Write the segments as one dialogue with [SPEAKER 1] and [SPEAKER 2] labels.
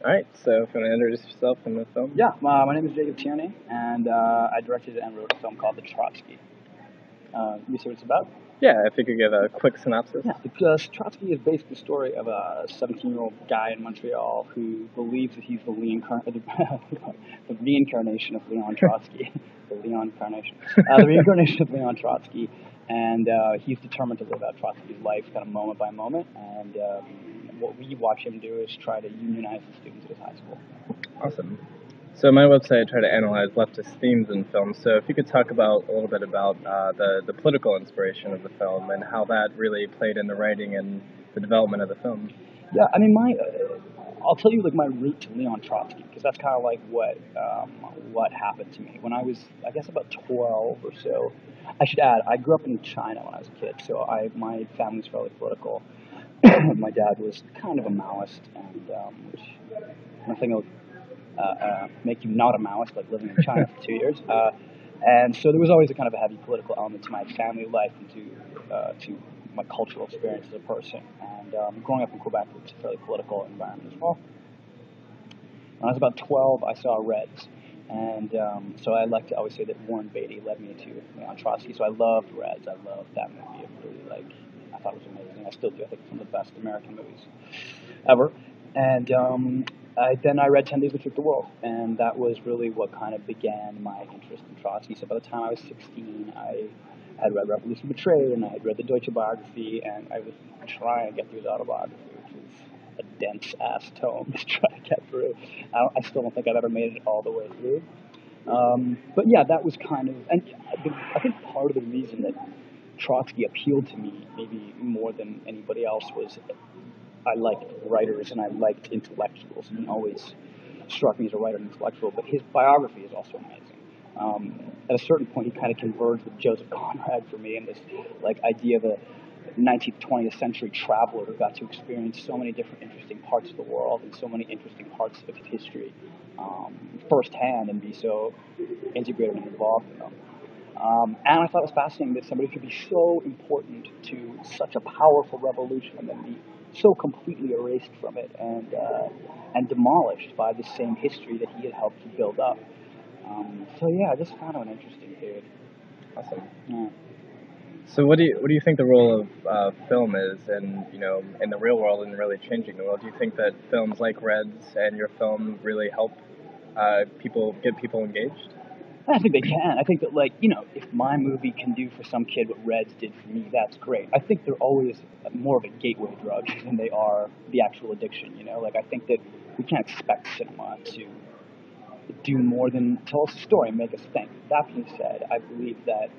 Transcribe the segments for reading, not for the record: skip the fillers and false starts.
[SPEAKER 1] All right, so if you want to introduce yourself in the film.
[SPEAKER 2] Yeah, my name is Jacob Tierney, and I directed and wrote a film called The Trotsky. You see what it's about?
[SPEAKER 1] Yeah, if you could give a quick synopsis.
[SPEAKER 2] Yeah, because Trotsky is basically the story of a 17-year-old guy in Montreal who believes that he's the reincarnation of Leon Trotsky, the reincarnation of Leon Trotsky, and he's determined to live out Trotsky's life kind of moment by moment, and what we watch him do is try to unionize the students at his high school.
[SPEAKER 1] Awesome. So my website, I try to analyze leftist themes in film. So if you could talk about a little bit about the political inspiration of the film and how that really played in the writing and the development of the film.
[SPEAKER 2] Yeah, I mean, I'll tell you like my route to Leon Trotsky because that's kind of like what happened to me when I was, I guess, about 12 or so. I should add, I grew up in China when I was a kid, so my family was fairly political. My dad was kind of a Maoist, and which nothing will make you not a Maoist, like living in China for 2 years. And so there was always a kind of a heavy political element to my family life and to my cultural experience as a person. And growing up in Quebec, it was a fairly political environment as well. When I was about 12, I saw Reds. And so I like to always say that Warren Beatty led me to Leon Trotsky. So I loved Reds. I loved that movie. I thought it was amazing. I still do. I think it's one of the best American movies ever. And then I read 10 Days to Trick the World, and that was really what kind of began my interest in Trotsky. So by the time I was 16, I had read Revolution Betrayed, and I had read the Deutsche biography, and I was trying to get through his autobiography, which is a dense-ass tome to try to get through. I still don't think I've ever made it all the way through. But yeah, that was kind of, and I think part of the reason that Trotsky appealed to me maybe more than anybody else was I liked writers and I liked intellectuals, and he always struck me as a writer and intellectual, but his biography is also amazing. At a certain point, he kind of converged with Joseph Conrad for me in this like idea of a 19th, 20th century traveler who got to experience so many different interesting parts of the world and so many interesting parts of history firsthand and be so integrated and involved in them. And I thought it was fascinating that somebody could be so important to such a powerful revolution and then be so completely erased from it and demolished by the same history that he had helped to build up. So yeah, I just found it an interesting period.
[SPEAKER 1] Awesome.
[SPEAKER 2] Yeah.
[SPEAKER 1] So what do you think the role of film is in the real world and really changing the world? Do you think that films like Reds and your film really help get people engaged?
[SPEAKER 2] I think they can. I think that, like, if my movie can do for some kid what Reds did for me, that's great. I think they're always more of a gateway drug than they are the actual addiction, Like, I think that we can't expect cinema to do more than tell us a story and make us think. That being said, I believe that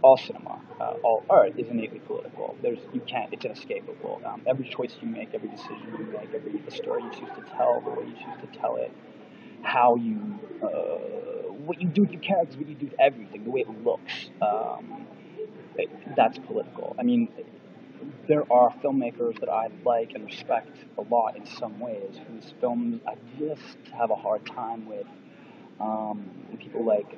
[SPEAKER 2] all cinema, all art is innately political. It's inescapable. Every choice you make, every decision you make, the story you choose to tell, the way you choose to tell it, how you, what you do with your characters, what you do with everything, the way it looks, that's political. I mean, there are filmmakers that I like and respect a lot in some ways, whose films I just have a hard time with. People like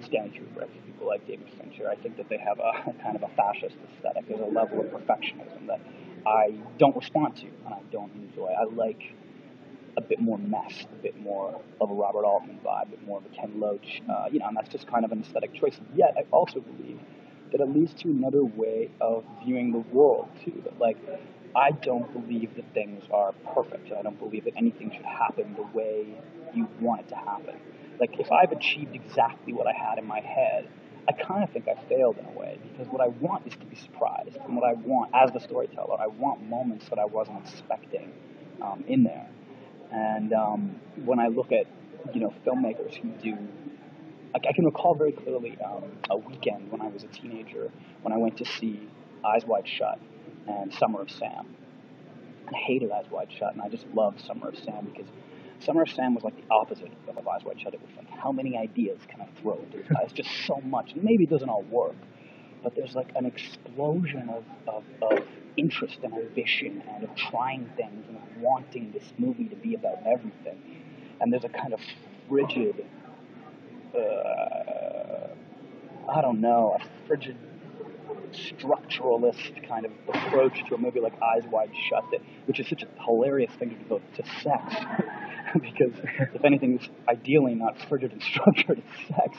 [SPEAKER 2] Stanley Kubrick, people like David Fincher. I think that they have a kind of a fascist aesthetic. There's a level of perfectionism that I don't respond to and I don't enjoy. I like a bit more mess, a bit more of a Robert Altman vibe, a bit more of a Ken Loach, and that's just kind of an aesthetic choice. Yet I also believe that it leads to another way of viewing the world too. That like, I don't believe that things are perfect. I don't believe that anything should happen the way you want it to happen. Like, if I've achieved exactly what I had in my head, I kind of think I failed in a way, because what I want is to be surprised. And what I want, as the storyteller, I want moments that I wasn't expecting in there. And when I look at, filmmakers who do, I can recall very clearly a weekend when I was a teenager when I went to see Eyes Wide Shut and Summer of Sam. I hated Eyes Wide Shut, and I just loved Summer of Sam because Summer of Sam was like the opposite of Eyes Wide Shut. It was like, how many ideas can I throw into this? It's just so much. And maybe it doesn't all work, but there's like an explosion of interest and ambition and of trying things and of wanting this movie to be about everything. And there's a kind of frigid, I don't know, a frigid structuralist kind of approach to a movie like Eyes Wide Shut, which is such a hilarious thing to devote to sex, because if anything is ideally not frigid and structured, it's sex.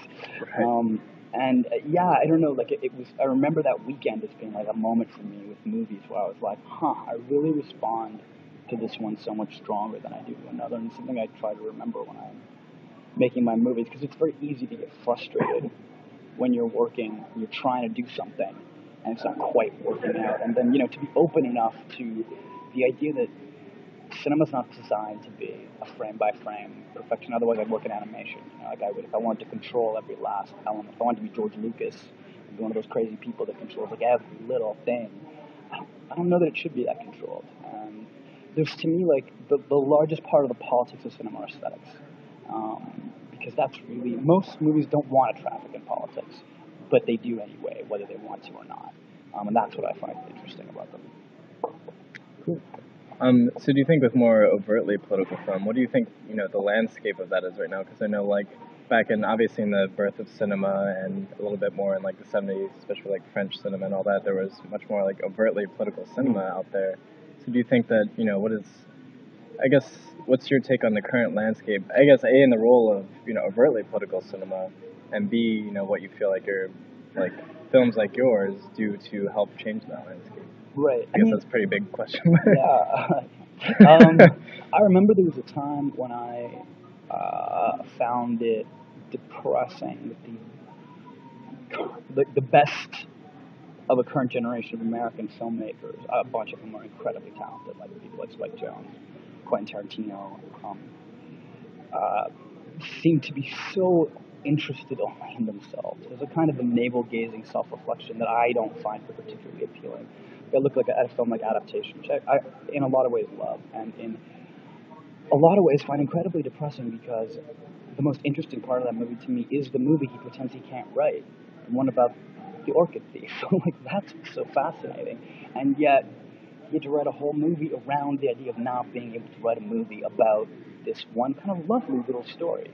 [SPEAKER 1] Right.
[SPEAKER 2] And I don't know, like it was. I remember that weekend as being like a moment for me with movies where I was like, I really respond to this one so much stronger than I do to another, and it's something I try to remember when I'm making my movies, because it's very easy to get frustrated when you're working, you're trying to do something, and it's not quite working out. And then, to be open enough to the idea that cinema's not designed to be a frame-by-frame perfection. Otherwise, I'd work in animation. Like I would, if I wanted to control every last element. If I wanted to be George Lucas, I'd be one of those crazy people that controls like every little thing. I don't know that it should be that controlled. There's, to me, like the largest part of the politics of cinema are aesthetics. Because that's really, most movies don't want to traffic in politics, but they do anyway, whether they want to or not. And that's what I find interesting about them.
[SPEAKER 1] Cool. So do you think with more overtly political film, what do you think, the landscape of that is right now? Because I know, like, back in, obviously, in the birth of cinema and a little bit more in, like, the 70s, especially, like, French cinema and all that, there was much more, like, overtly political cinema out there. So do you think that, what's your take on the current landscape? I guess, A, in the role of, overtly political cinema, and B, what you feel like films like yours do to help change that landscape?
[SPEAKER 2] Right.
[SPEAKER 1] I guess that's a pretty big question.
[SPEAKER 2] Yeah. I remember there was a time when I found it depressing that the best of a current generation of American filmmakers, a bunch of them are incredibly talented, like people like Spike Jonze, Quentin Tarantino, seem to be so interested only in themselves. There's a kind of a navel-gazing self-reflection that I don't find particularly appealing. I look at a film like Adaptation, which I, in a lot of ways, love, and in a lot of ways find incredibly depressing, because the most interesting part of that movie to me is the movie he pretends he can't write, the one about the orchid thief. Like, that's so fascinating, and yet he had to write a whole movie around the idea of not being able to write a movie about this one kind of lovely little story.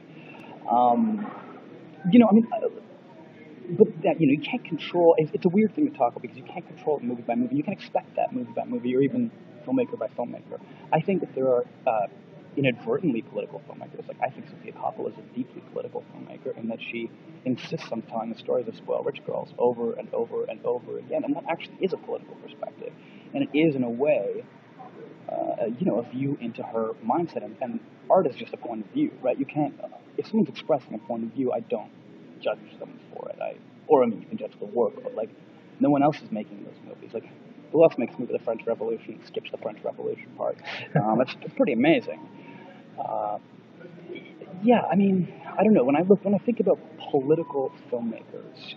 [SPEAKER 2] But that, you can't control. It's a weird thing to talk about, because you can't control it movie by movie. You can expect that movie by movie, or even filmmaker by filmmaker. I think that there are inadvertently political filmmakers. Like, I think Sofia Coppola is a deeply political filmmaker in that she insists on telling the stories of spoiled rich girls over and over and over again, and that actually is a political perspective, and it is, in a way, a view into her mindset. And art is just a point of view, right? You can't. If someone's expressing a point of view, I don't judge them for it. You can judge the work, but like, no one else is making those movies. Like, who else makes a movie, The French Revolution, skips the French Revolution part? It's pretty amazing. I don't know. When I think about political filmmakers,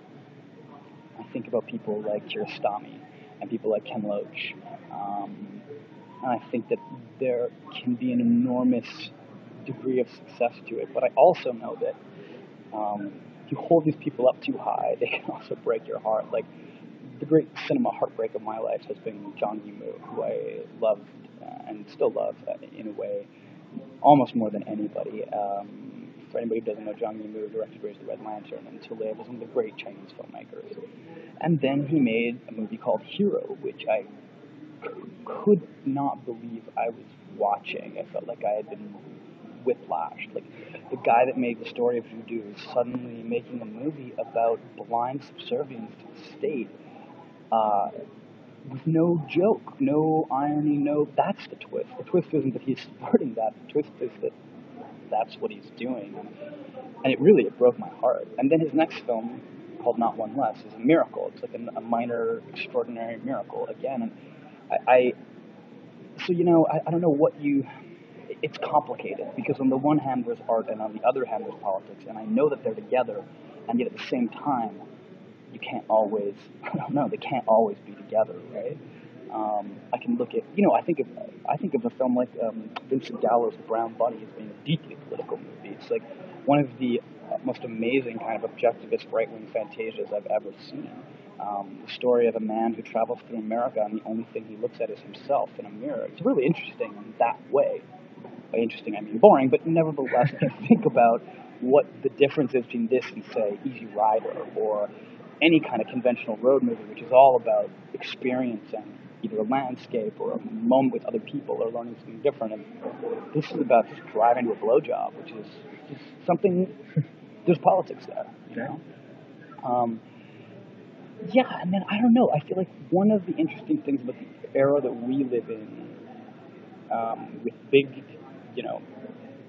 [SPEAKER 2] I think about people like Kiarostami and people like Ken Loach, and I think that there can be an enormous degree of success to it. But I also know that if you hold these people up too high, they can also break your heart. Like, the great cinema heartbreak of my life has been Zhang Yimou, who I loved and still love in a way, almost more than anybody. For anybody who doesn't know, Zhang Yimou directed Raise the Red Lantern, and To Live was one of the great Chinese filmmakers. And then he made a movie called Hero, which I could not believe I was watching. I felt like I had been whiplashed. Like, the guy that made the story of voodoo is suddenly making a movie about blind subservience to the state, with no joke, no irony, that's the twist. The twist isn't that he's subverting that. The twist is that that's what he's doing. And it broke my heart. And then his next film, called Not One Less, is a miracle. It's like a minor, extraordinary miracle again. And I don't know what it's complicated, because on the one hand there's art, and on the other hand there's politics, and I know that they're together, and yet at the same time, you can't always, they can't always be together, right? I can look at, I think of a film like Vincent Gallo's Brown Bunny as being a deeply political movie. It's like one of the most amazing kind of objectivist right-wing fantasias I've ever seen. The story of a man who travels through America, and the only thing he looks at is himself in a mirror. It's really interesting in that way. By interesting, I mean boring, but nevertheless, if you think about what the difference is between this and, say, Easy Rider, or any kind of conventional road movie, which is all about experiencing either a landscape or a moment with other people or learning something different. And this is about just driving to a blowjob, which is just something. There's politics there, you know. Yeah, and then I don't know. I feel like one of the interesting things about the era that we live in, with big, you know,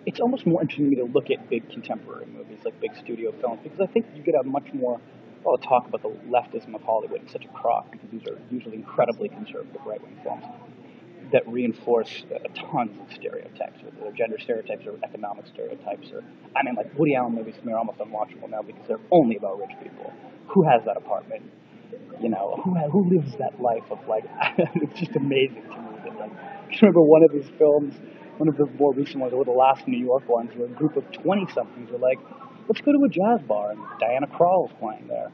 [SPEAKER 2] it's almost more interesting to me to look at big contemporary movies, like big studio films, because I think you get a much more, well, talk about the leftism of Hollywood. It's such a crock, because these are usually incredibly conservative right-wing films that reinforce tons of stereotypes, whether they're gender stereotypes or economic stereotypes. Or, I mean, like Woody Allen movies to me are almost unwatchable now because they're only about rich people. Who has that apartment? You know, who lives that life of like? It's just amazing to me that like. I just remember one of these films, one of the more recent ones, or the last New York ones, where a group of 20-somethings were like, let's go to a jazz bar, and Diana Krall's playing there.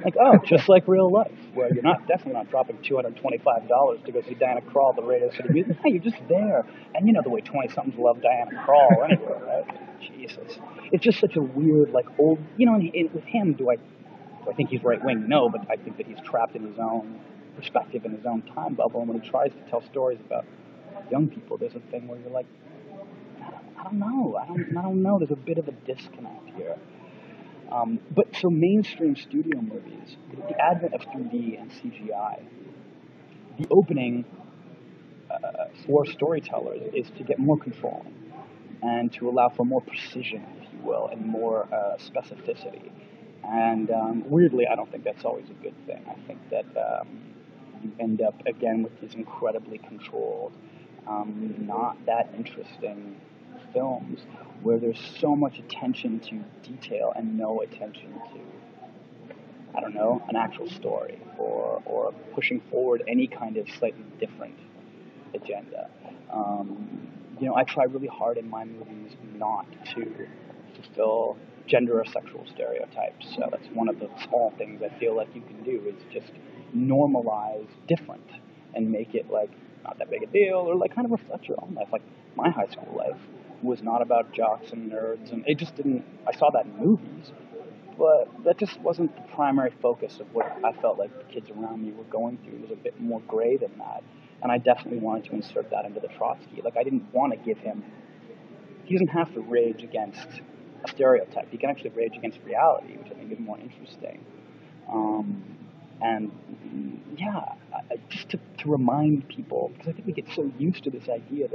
[SPEAKER 2] Like, oh, just like real life, where you're definitely not dropping $225 to go see Diana Krall at the Radio City Music. Hey, you're just there. And you know the way 20-somethings love Diana Krall anyway, right? Jesus. It's just such a weird, like, old, you know, and with him, do I think he's right-wing? No, but I think that he's trapped in his own perspective, in his own time bubble, and when he tries to tell stories about young people, there's a thing where you're like, I don't know. There's a bit of a disconnect here. But so mainstream studio movies, the advent of 3D and CGI, the opening for storytellers is to get more control and to allow for more precision, if you will, and more specificity. And weirdly, I don't think that's always a good thing. I think that you end up, again, with these incredibly controlled, not that interesting films where there's so much attention to detail and no attention to, I don't know, an actual story or pushing forward any kind of slightly different agenda. You know, I try really hard in my movies not to fulfill gender or sexual stereotypes. So that's one of the small things I feel like you can do, is just normalize different and make it like not that big a deal, or like kind of reflect your own life. Like my high school life was not about jocks and nerds, and it just didn't. I saw that in movies, but that just wasn't the primary focus of what I felt like the kids around me were going through. It was a bit more gray than that, and I definitely wanted to insert that into the Trotsky. Like I didn't want to give him. He doesn't have to rage against a stereotype. He can actually rage against reality, which I think is more interesting. And yeah, just to remind people, because I think we get so used to this idea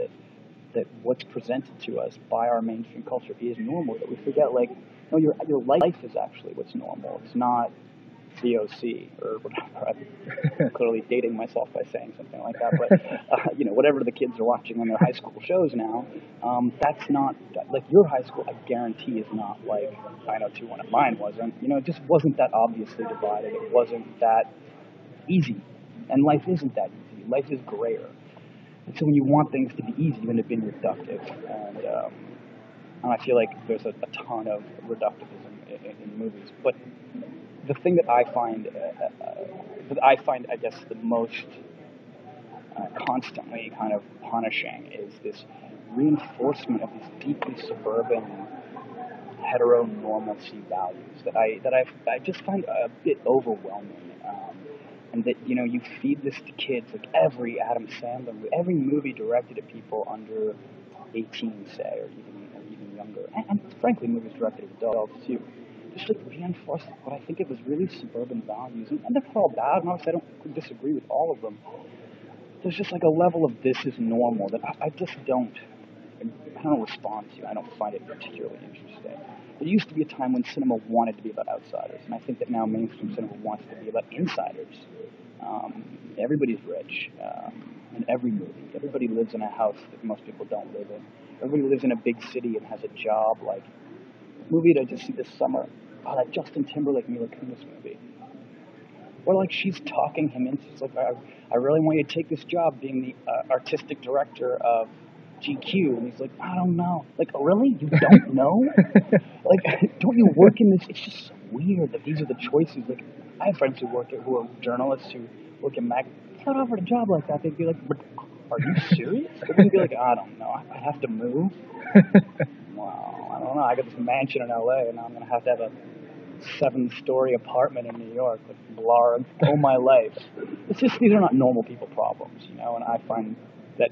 [SPEAKER 2] that what's presented to us by our mainstream culture is normal, that we forget, like, no, your life is actually what's normal. It's not VOC or whatever. I'm clearly dating myself by saying something like that, but you know, whatever the kids are watching on their high school shows now, that's not like your high school. I guarantee is not like 90210. Mine wasn't. You know, it just wasn't that obviously divided. It wasn't that easy, and life isn't that easy. Life is grayer. And so when you want things to be easy, you end up being reductive, and I feel like there's a ton of reductivism in movies. But the thing that I find, I guess, the most constantly kind of punishing is this reinforcement of these deeply suburban heteronormalcy values that I just find a bit overwhelming. And that, you know, you feed this to kids, like every Adam Sandler, every movie directed at people under 18, say, or even younger, and frankly, movies directed at adults too, just like reinforce what I think of as really suburban values, and they're not all bad, and obviously I don't disagree with all of them. There's just like a level of this is normal that I just don't respond to. I don't find it particularly interesting. There used to be a time when cinema wanted to be about outsiders, and I think that now mainstream cinema wants to be about insiders. Everybody's rich in every movie. Everybody lives in a house that most people don't live in. Everybody lives in a big city and has a job. Like the movie that I just see this summer, that Justin Timberlake Mila Kunis movie, where like she's talking him into, it's like, I really want you to take this job being the artistic director of GQ, and he's like, I don't know. Like, oh, really? You don't know? Like, don't you work in this? It's just so weird that these are the choices. Like, I have friends who are journalists who work in magazines. If I got offered a job like that, they'd be like, are you serious? They'd be like, I don't know. I have to move. Wow, I don't know. I got this mansion in LA, and now I'm going to have a 7-story apartment in New York with blarg all my life. It's just, these are not normal people problems, you know, and I find that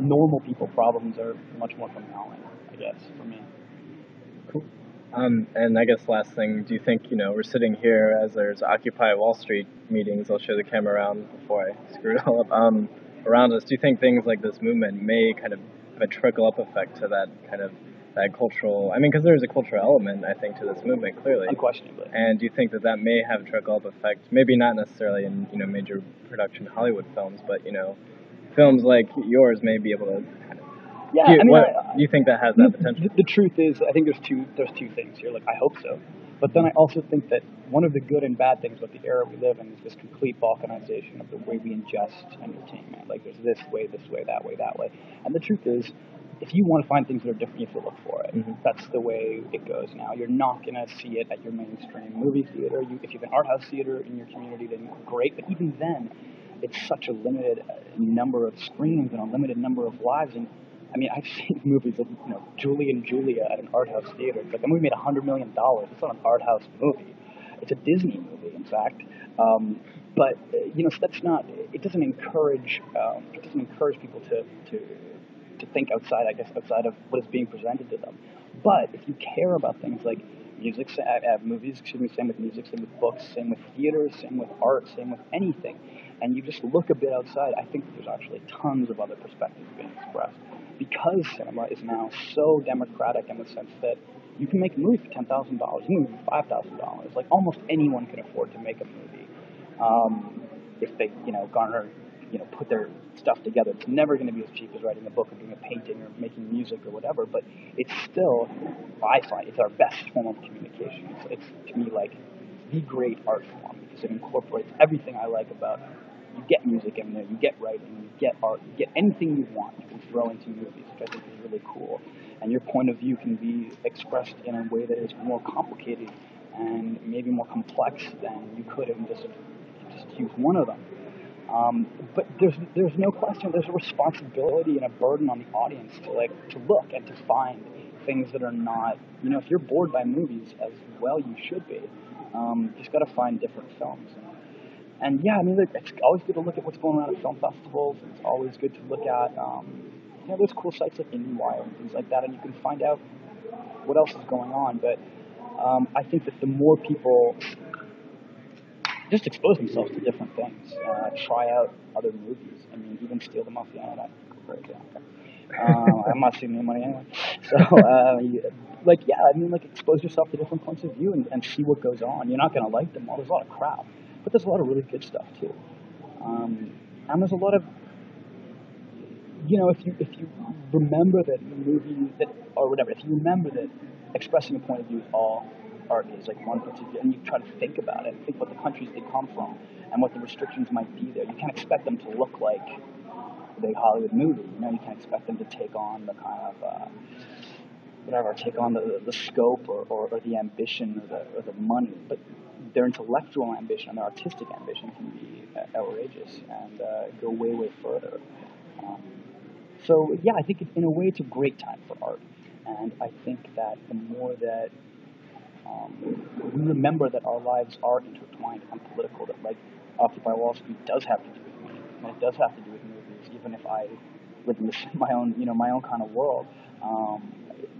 [SPEAKER 2] normal people problems are much more compelling, I guess, for me.
[SPEAKER 1] Cool. And I guess last thing, do you think, we're sitting here as there's Occupy Wall Street meetings, I'll show the camera around before I screw it all up, around us, do you think things like this movement may kind of have a trickle-up effect to that kind of, that cultural, because there's a cultural element, I think, to this movement, clearly.
[SPEAKER 2] Unquestionably.
[SPEAKER 1] And do you think that that may have a trickle-up effect, maybe not necessarily in, major production Hollywood films, but, films like yours may be able to kind of,
[SPEAKER 2] yeah,
[SPEAKER 1] do you think that has that potential?
[SPEAKER 2] The truth is, I think there's two things here. Like, I hope so. But then I also think that one of the good and bad things about the era we live in is this complete balkanization of the way we ingest entertainment. Like, there's this way, that way. And the truth is, if you want to find things that are different, you have to look for it. Mm-hmm. That's the way it goes now. You're not going to see it at your mainstream movie theater. If you have an art house theater in your community, then great. But even then, it's such a limited number of screens and a limited number of lives. And I've seen movies like, Julie and Julia at an art house theater. It's like, the movie made $100 million. It's not an art house movie. It's a Disney movie, in fact. But so that's not. It doesn't encourage. It doesn't encourage people to think outside of what is being presented to them. But if you care about things like music, movies, same with music, same with books, same with theater, same with art, same with anything, and you just look a bit outside, I think there's actually tons of other perspectives being expressed. Because cinema is now so democratic in the sense that you can make a movie for $10,000, you can make it for $5,000. Like, almost anyone can afford to make a movie if they, garner, put their stuff together. It's never going to be as cheap as writing a book or doing a painting or making music or whatever, but it's still, I find, it's our best form of communication. It's to me, like, the great art form because it incorporates everything I like about it. You get music in there, you get writing, you get art, you get anything you want, you can throw into movies, which I think is really cool. And your point of view can be expressed in a way that is more complicated and maybe more complex than you could have just use one of them. But there's no question, there's a responsibility and a burden on the audience to look and to find things that are not, if you're bored by movies, as well you should be, you just got to find different films. And yeah, it's always good to look at what's going on at film festivals. It's always good to look at, there's cool sites like IndieWire and things like that, and you can find out what else is going on. But I think that the more people just expose themselves to different things, try out other movies. Even steal them off the internet. I'm not stealing any money anyway. So, expose yourself to different points of view and see what goes on. You're not going to like them all. There's a lot of crap. But there's a lot of really good stuff too, and there's a lot of, if you remember that movies that or whatever, if you remember that expressing a point of view is all art is, like one particular, and you try to think about it, think about the countries they come from and what the restrictions might be there. You can't expect them to look like a big Hollywood movie. You can't expect them to take on the kind of take on the scope or the ambition or the money, but their intellectual ambition and their artistic ambition can be outrageous and go way, way further. So, yeah, I think in a way it's a great time for art. And I think that the more that we remember that our lives are intertwined and political, that, like, Occupy Wall Street does have to do with me, and it does have to do with movies, even if I live in my own kind of world.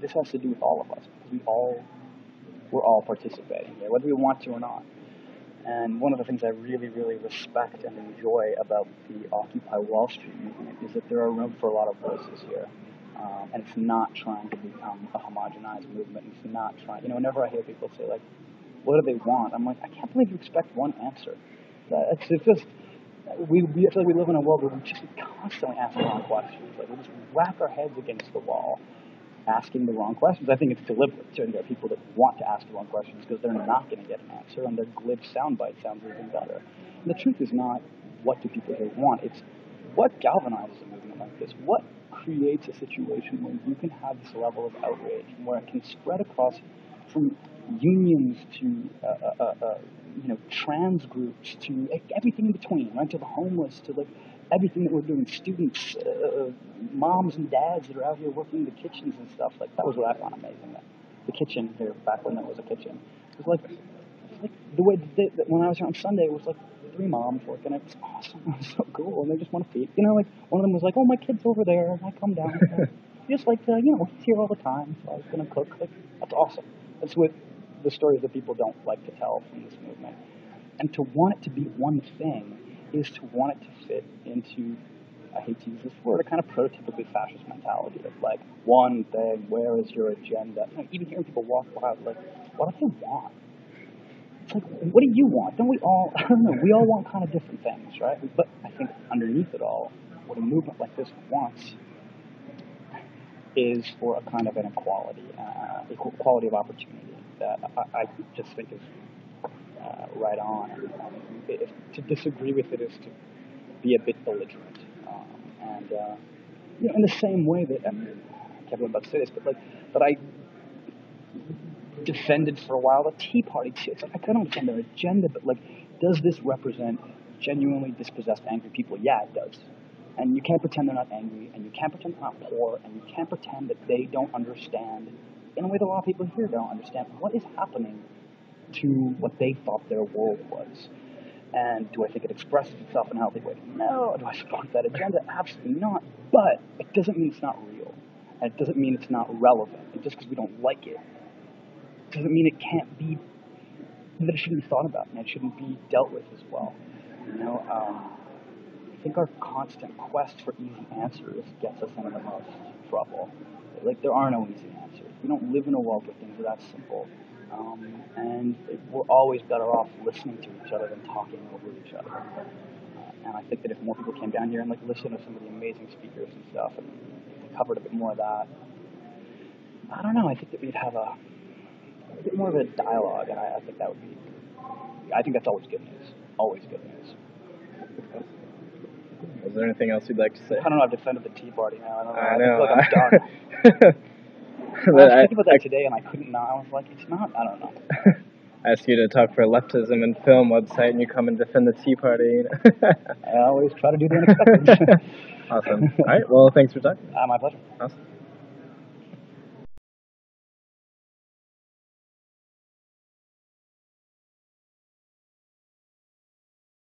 [SPEAKER 2] This has to do with all of us. We're all participating here, whether we want to or not. And one of the things I really, really respect and enjoy about the Occupy Wall Street movement is that there are room for a lot of voices here. And it's not trying to become a homogenized movement. It's not trying, whenever I hear people say, like, what do they want? I'm like, I can't believe you expect one answer. It's just, we feel like we live in a world where we just constantly ask the wrong questions. Like, we just whack our heads against the wall asking the wrong questions. I think it's deliberate. Certainly there are people that want to ask the wrong questions because they're not going to get an answer, and their glib soundbite sounds even better. And the truth is not what do people here want. It's what galvanizes a movement like this. What creates a situation where you can have this level of outrage and where it can spread across from unions to trans groups to everything in between, right? To the homeless, to like everything that we're doing, students, moms and dads that are out here working in the kitchens and stuff. Like, that was what I found amazing. The kitchen here, back when there was a kitchen, It was like the way that when I was here on Sunday, it was like 3 moms working. It was awesome. It was so cool, and they just want to feed. Like one of them was like, "Oh, my kid's over there, and I come down." Just like he's here all the time, so I was gonna cook. Like that's awesome. That's what the stories that people don't like to tell from this movement. And to want it to be one thing is to want it to fit into, I hate to use this word, a kind of prototypically fascist mentality of like one thing. Where is your agenda? Even hearing people walk by, like, what do they want? It's like, what do you want? Don't we all? I don't know. We all want kind of different things, right? But I think underneath it all, what a movement like this wants is for a kind of an equality of opportunity that I just think is right on. To disagree with it is to be a bit belligerent, and in the same way that I can't believe I'm about to say this, but that I defended for a while the Tea Party too. It's like I couldn't understand their agenda, but like, does this represent genuinely dispossessed, angry people? Yeah, it does. And you can't pretend they're not angry, and you can't pretend they're not poor, and you can't pretend that they don't understand, in a way that a lot of people here don't understand, what is happening to what they thought their world was. And do I think it expresses itself in a healthy way? No. Do I support that agenda? Absolutely not. But it doesn't mean it's not real. And it doesn't mean it's not relevant. And just because we don't like it doesn't mean it can't be, that it shouldn't be thought about and it shouldn't be dealt with as well. I think our constant quest for easy answers gets us into the most trouble. Like, there are no easy answers. We don't live in a world where things are that simple. And we're always better off listening to each other than talking over each other. And I think that if more people came down here and like listened to some of the amazing speakers and stuff, and they covered a bit more of that, I don't know. I think that we'd have a bit more of a dialogue, and I think that would be. I think that's always good news. Always good news.
[SPEAKER 1] Is there anything else you'd like to say?
[SPEAKER 2] I don't know. I've defended the Tea Party now.
[SPEAKER 1] I know.
[SPEAKER 2] I feel like I'm done. I was thinking about that today, and I couldn't not. I was like, it's not. I don't know.
[SPEAKER 1] I asked you to talk for a leftism and film website, and you come and defend the Tea Party.
[SPEAKER 2] I always try to do the unexpected.
[SPEAKER 1] Awesome. All right. Well, thanks for talking.
[SPEAKER 2] My pleasure.
[SPEAKER 1] Awesome.